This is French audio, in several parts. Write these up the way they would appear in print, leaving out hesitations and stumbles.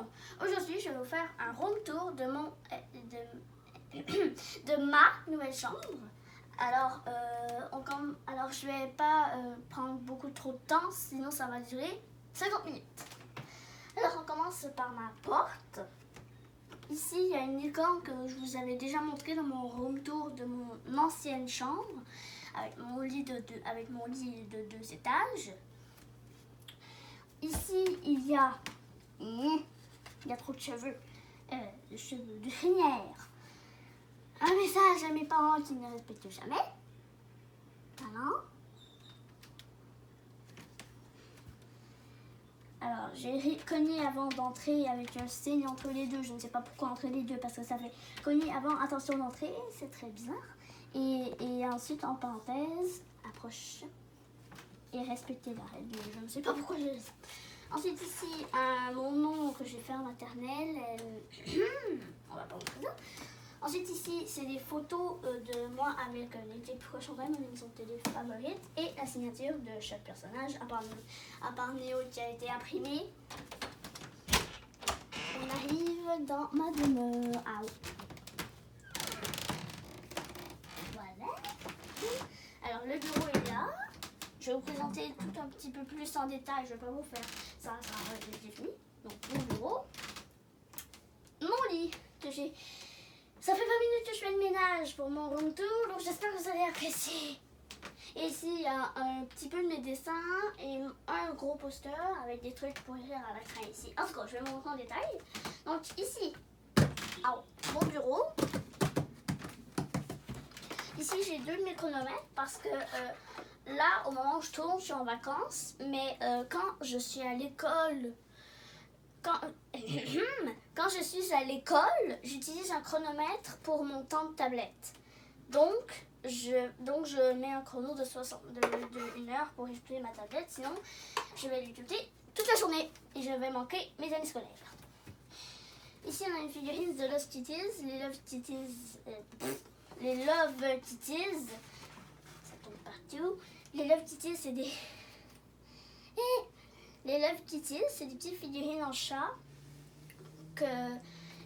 Donc, aujourd'hui, je vais vous faire un room tour de de ma nouvelle chambre. Alors, je vais pas prendre beaucoup trop de temps, sinon ça va durer 50 minutes. Alors, on commence par ma porte. Ici, il y a une icône que je vous avais déjà montré dans mon room tour de mon ancienne chambre, avec mon lit de 2 étages. Ici, il y a trop de cheveux, de crinière. Un message à mes parents qui ne respectent jamais. Voilà. Alors, j'ai cogné avant d'entrer avec un signe entre les deux. Je ne sais pas pourquoi entre les deux, parce que ça fait cogner avant, attention d'entrer. C'est très bizarre. Et ensuite, en parenthèse, approche et respecter la règle. Je ne sais pas pourquoi je le sais. Ensuite, ici, mon nom que j'ai fait en maternelle. On va pas montrer ça. Ensuite, ici, c'est des photos de moi avec les petits cochons, mon émission de télé favorite, et la signature de chaque personnage, à part Néo qui a été imprimé. On arrive dans ma demeure. Voilà. Alors, le bureau est là. Je vais vous présenter tout un petit peu plus en détail. Je ne vais pas vous faire ça j'ai fini. Donc, mon bureau. Mon lit que j'ai... Ça fait 20 minutes que je fais le ménage pour mon room tour, donc j'espère que vous allez apprécier. Et ici, il y a un petit peu de mes dessins et un gros poster avec des trucs pour écrire à la craie ici. En tout cas, je vais vous montrer en détail. Donc ici, mon bureau. Ici, j'ai 2 de mes chronomètres parce que là, au moment où je tourne, je suis en vacances. Mais quand je suis à l'école... Quand je suis à l'école, j'utilise un chronomètre pour mon temps de tablette. Donc je mets un chrono de 1 heure pour utiliser ma tablette. Sinon, je vais l'utiliser toute la journée et je vais manquer mes années scolaires. Ici, on a une figurine de Love Kitties. Les Love Kitties, ça tombe partout. Les Love Kitties, c'est des... Les Love Kitties, c'est des petites figurines en chat.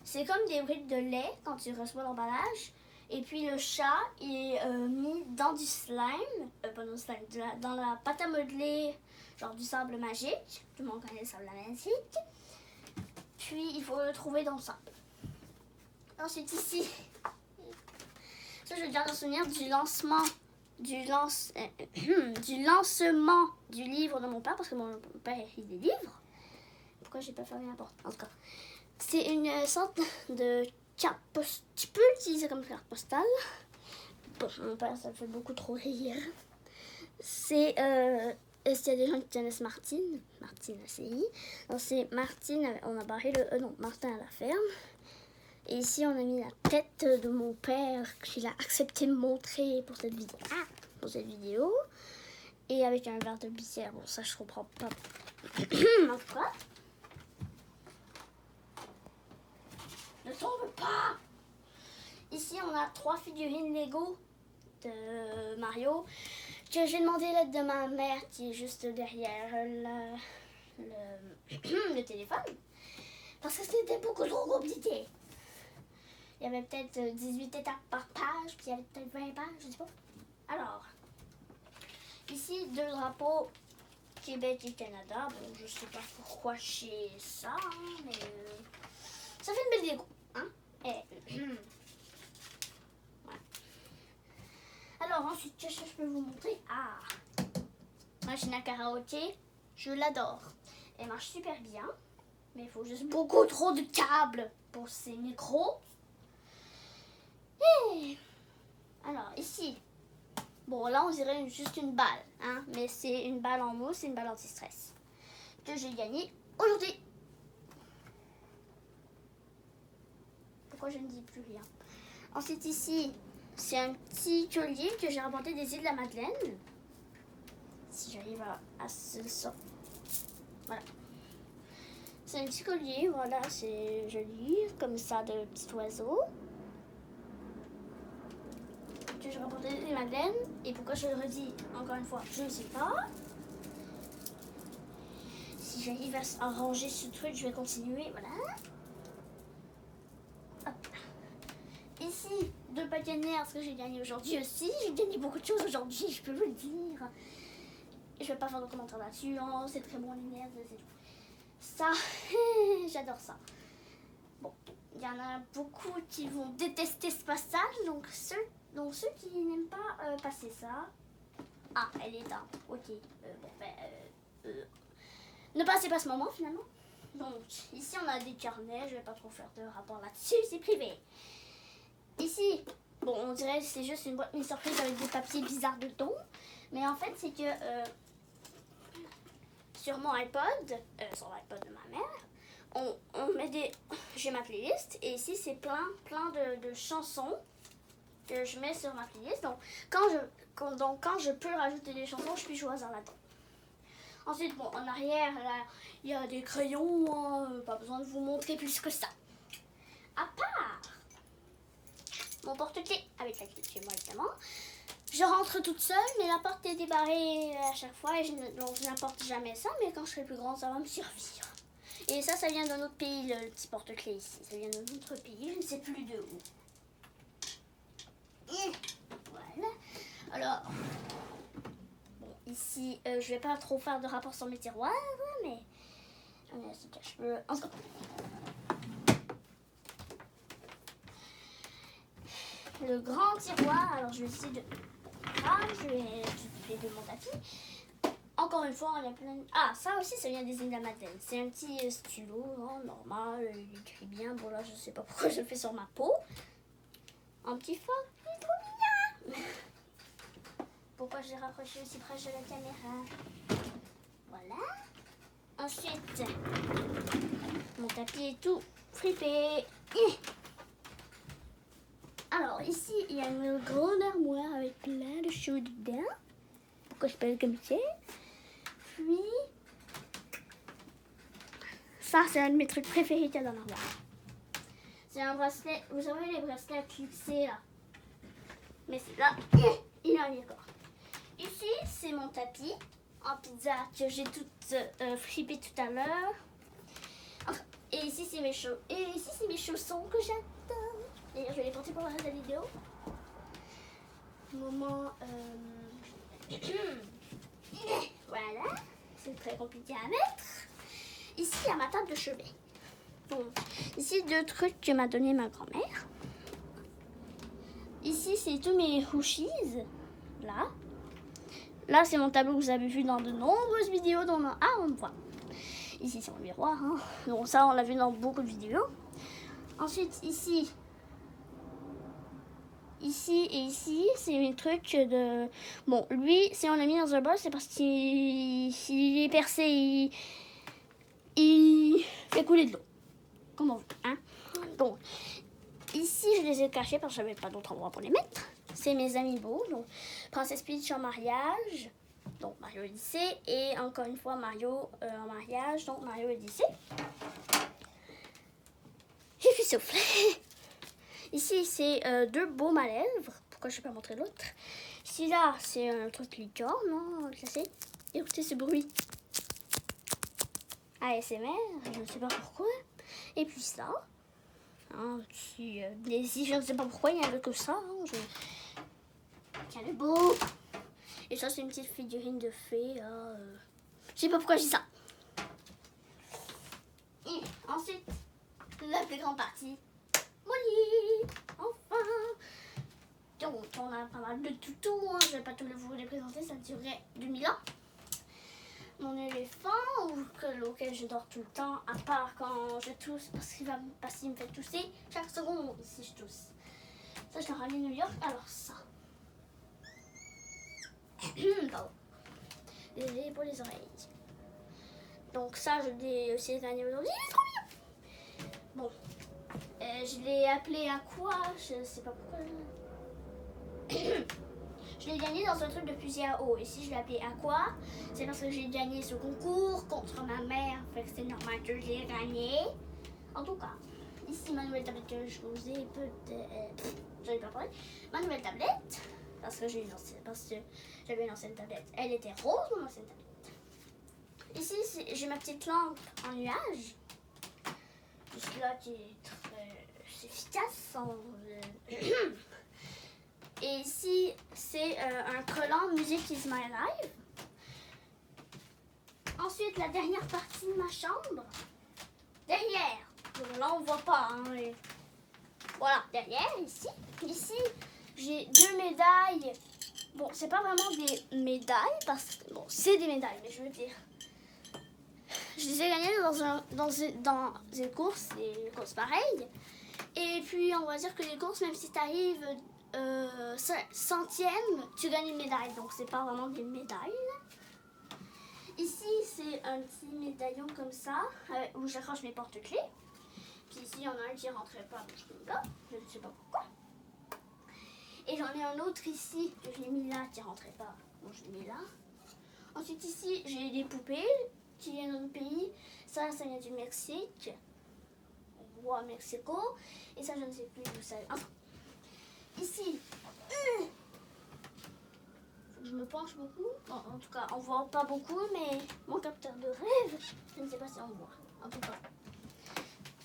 C'est comme des briques de lait quand tu reçois l'emballage. Et puis le chat est mis dans du slime, dans la pâte à modeler, genre du sable magique. Tout le monde connaît le sable magique. Puis il faut le trouver dans le sable. Ensuite ici, ça je garde un souvenir du lancement du livre de mon père, parce que mon père écrit des livres. Pourquoi j'ai pas fermé la porte? En tout cas, c'est une sorte de carte postale. Tu peux l'utiliser comme carte postale. Bon, mon père, ça me fait beaucoup trop rire. S'il y a des gens qui connaissent Martine ACI. Donc c'est Martine, on a barré Martin à la ferme. Et ici, on a mis la tête de mon père qu'il a accepté de montrer pour cette vidéo. Et avec un verre de bière. Bon, ça, je comprends pas. En tout cas. Ne tombe pas! Ici, on a 3 figurines Lego de Mario que j'ai demandé l'aide de ma mère qui est juste derrière le téléphone. Parce que c'était beaucoup trop compliqué. Il y avait peut-être 18 étapes par page, puis il y avait peut-être 20 pages, je sais pas. Alors, ici, 2 drapeaux Québec et Canada. Bon, je sais pas pourquoi j'ai ça, mais ça fait une belle déco. Hein? Voilà. Alors, ensuite, qu'est-ce que je peux vous montrer? Machine à karaoké, je l'adore. Elle marche super bien, mais il faut juste beaucoup trop de câbles pour ces micros. Alors, ici, bon, là, on dirait juste une balle, hein, mais c'est une balle en mousse, c'est une balle anti-stress que j'ai gagnée aujourd'hui. Pourquoi je ne dis plus rien? Ensuite, ici, c'est un petit collier que j'ai rapporté des îles de la Madeleine. Si j'arrive à se sortir. Voilà. C'est un petit collier, voilà, c'est joli, comme ça, de petits oiseaux. Que j'ai rapporté des Madeleines. Et pourquoi je le redis encore une fois, je ne sais pas. Si j'arrive à ranger ce truc, je vais continuer. Voilà. Hop. Ici, 2 paquets de nerfs que j'ai gagné aujourd'hui aussi. J'ai gagné beaucoup de choses aujourd'hui, je peux vous le dire. Je vais pas faire de commentaires là-dessus. Oh, c'est très bon les nerfs, c'est tout. Ça, j'adore ça. Bon, il y en a beaucoup qui vont détester ce passage, donc ceux qui n'aiment pas passer ça. Ah, elle est éteinte. Ok. Ne passez pas ce moment finalement. Donc, ici on a des carnets. Je vais pas trop faire de rapport là-dessus, c'est privé. Ici, bon, on dirait que c'est juste une boîte mini surprise avec des papiers bizarres dedans. Mais en fait, c'est que sur mon iPod, sur l'iPod de ma mère, on met des... J'ai ma playlist et ici c'est plein de chansons que je mets sur ma playlist. Donc quand je peux rajouter des chansons, je puis choisir là-dedans. Ensuite, bon, en arrière, là, il y a des crayons, hein, pas besoin de vous montrer plus que ça. À part mon porte-clés avec la clé de chez moi évidemment. Je rentre toute seule, mais la porte est débarrée à chaque fois, et donc je n'apporte jamais ça, mais quand je serai plus grande, ça va me servir. Et ça vient d'un autre pays, le petit porte-clés ici. Ça vient d'un autre pays, je ne sais plus de où. Et voilà. Alors, bon, ici, je vais pas trop faire de rapport sur mes tiroirs, mais j'en ai assez de cache-feu. En tout cas. Le grand tiroir, alors je vais essayer de... Ah, je vais de mon tapis. Encore une fois, il y a plein de... Ah, ça aussi, ça vient des îles de la Madeleine. C'est un petit stylo, hein, normal, il écrit bien. Bon, là, je sais pas pourquoi je le fais sur ma peau. Un petit fort, il est trop mignon. Pourquoi je l'ai rapproché aussi près de la caméra? Voilà. Ensuite, mon tapis est tout fripé. Alors, ici, il y a une grande armoire avec plein de choses dedans. Pourquoi je parle comme ça? Puis, ça, c'est un de mes trucs préférés qu'il y a dans l'armoire. C'est un bracelet, vous savez les bracelets à clipser là. Mais c'est là, il y en a encore. Ici, c'est mon tapis en pizza que j'ai tout fripé tout à l'heure. Et ici, c'est mes chaussons que j'adore. D'ailleurs, je vais les porter pour le reste de la vidéo. Moment. Voilà. C'est très compliqué à mettre. Ici, il y a ma table de chevet. Bon. Ici, 2 trucs que m'a donné ma grand-mère. Ici, c'est tous mes houshies. Là. Là, c'est mon tableau que vous avez vu dans de nombreuses vidéos. On me voit. Ici, c'est mon miroir. Hein. Donc ça, on l'a vu dans beaucoup de vidéos. Ensuite, ici et ici, c'est mes trucs de... Bon, lui, si on l'a mis dans un bol, c'est parce qu'il est percé, il fait couler de l'eau. Comme on veut, hein. Donc, ici, je les ai cachés parce que je n'avais pas d'autre endroit pour les mettre. C'est mes amis beaux, donc Princesse Peach en mariage, donc Mario Odyssey, et encore une fois Mario en mariage, donc Mario Odyssey. J'ai pu souffler. Ici, c'est 2 baumes à lèvres. Pourquoi je ne vais pas montrer l'autre? Ici, là, c'est un truc licorne, non? Classé. Écoutez ce bruit. ASMR, je ne sais pas pourquoi. Et puis ça. Hein, ici, je ne sais pas pourquoi, il n'y avait que ça. Hein, Quel est beau. Et ça, c'est une petite figurine de fée. Je sais pas pourquoi je dis ça. Et ensuite, la plus grande partie. Molly, enfin. Donc, on a pas mal de toutous. Hein. Je vais pas tous vous les présenter, ça durerait 2000 ans. Mon éléphant, auquel je dors tout le temps, à part quand je tousse, parce qu'il me fait tousser chaque seconde ici je tousse. Ça, je l'ai ramené à New York. Alors ça. Pardon. Désolé pour les oreilles. Donc ça, je l'ai aussi gagné aujourd'hui. Il est trop mignon. Bon. Je l'ai appelé Aqua. Je sais pas pourquoi. Je l'ai gagné dans un truc de fusil à eau. Et si je l'ai appelé Aqua, c'est parce que j'ai gagné ce concours contre ma mère. Fait que c'est normal que je l'ai gagné. En tout cas, ici ma nouvelle tablette que je vous ai peut-être... J'avais pas parlé. Ma nouvelle tablette. Parce que j'avais une ancienne tablette. Elle était rose, mon ancienne tablette. Ici, j'ai ma petite lampe en nuage. Juste là qui est très efficace. Et ici, c'est un collant Music is my life. Ensuite, la dernière partie de ma chambre. Derrière. Bon, là, on voit pas. Hein, mais... Voilà, derrière, ici. Ici, j'ai 2 médailles. Bon, c'est pas vraiment des médailles, parce que... Bon, c'est des médailles, mais je veux dire... Je les ai gagnées dans des courses pareilles. Et puis, on va dire que les courses, même si tu arrives centième, tu gagnes une médaille. Donc, c'est pas vraiment des médailles. Ici, c'est un petit médaillon comme ça, où j'accroche mes porte-clés. Puis ici, il y en a un qui ne rentrait pas, donc je l'ai mis là. Je ne sais pas pourquoi. Et j'en ai un autre ici, que j'ai mis là, qui ne rentrait pas. Donc je l'ai mis là. Ensuite, ici, j'ai des poupées qui viennent d'autres pays. Ça vient du Mexique. On voit Mexico. Et ça, je ne sais plus d'où ça vient. Enfin, ici, je me penche beaucoup. En tout cas, on voit pas beaucoup, mais mon capteur de rêve, je ne sais pas si on voit. En tout cas.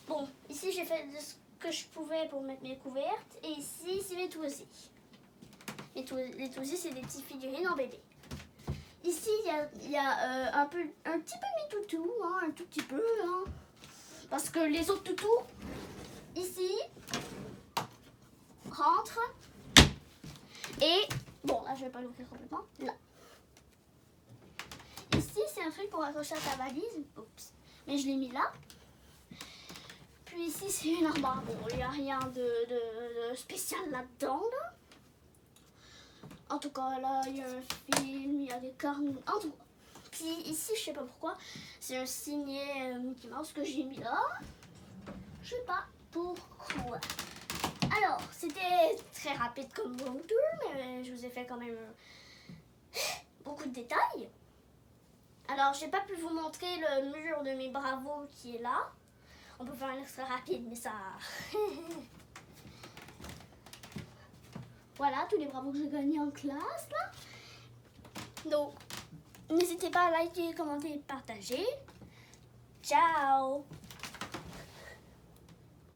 Bon, ici, j'ai fait ce que je pouvais pour mettre mes couvertes. Et ici, c'est mes tousies. Les tousies, c'est des petites figurines en bébé. Ici, il y a un petit peu mes toutous, hein, un tout petit peu. Hein, parce que les autres toutous, ici, rentrent. Et, bon, là, je vais pas l'ouvrir complètement. Là. Ici, c'est un truc pour accrocher à ta valise. Oups. Mais je l'ai mis là. Puis ici, c'est une armoire. Bon, il n'y a rien de spécial là-dedans, là. En tout cas, là, il y a un film, il y a des carnets. En tout cas. Puis ici, je sais pas pourquoi, c'est un signet Mickey Mouse que j'ai mis là. Je sais pas pourquoi. Alors, c'était très rapide comme room tour, mais je vous ai fait quand même beaucoup de détails. Alors, j'ai pas pu vous montrer le mur de mes bravos qui est là. On peut faire un extra rapide, mais ça... Voilà, tous les bravos que j'ai gagnés en classe, là. Donc, n'hésitez pas à liker, commenter et partager. Ciao!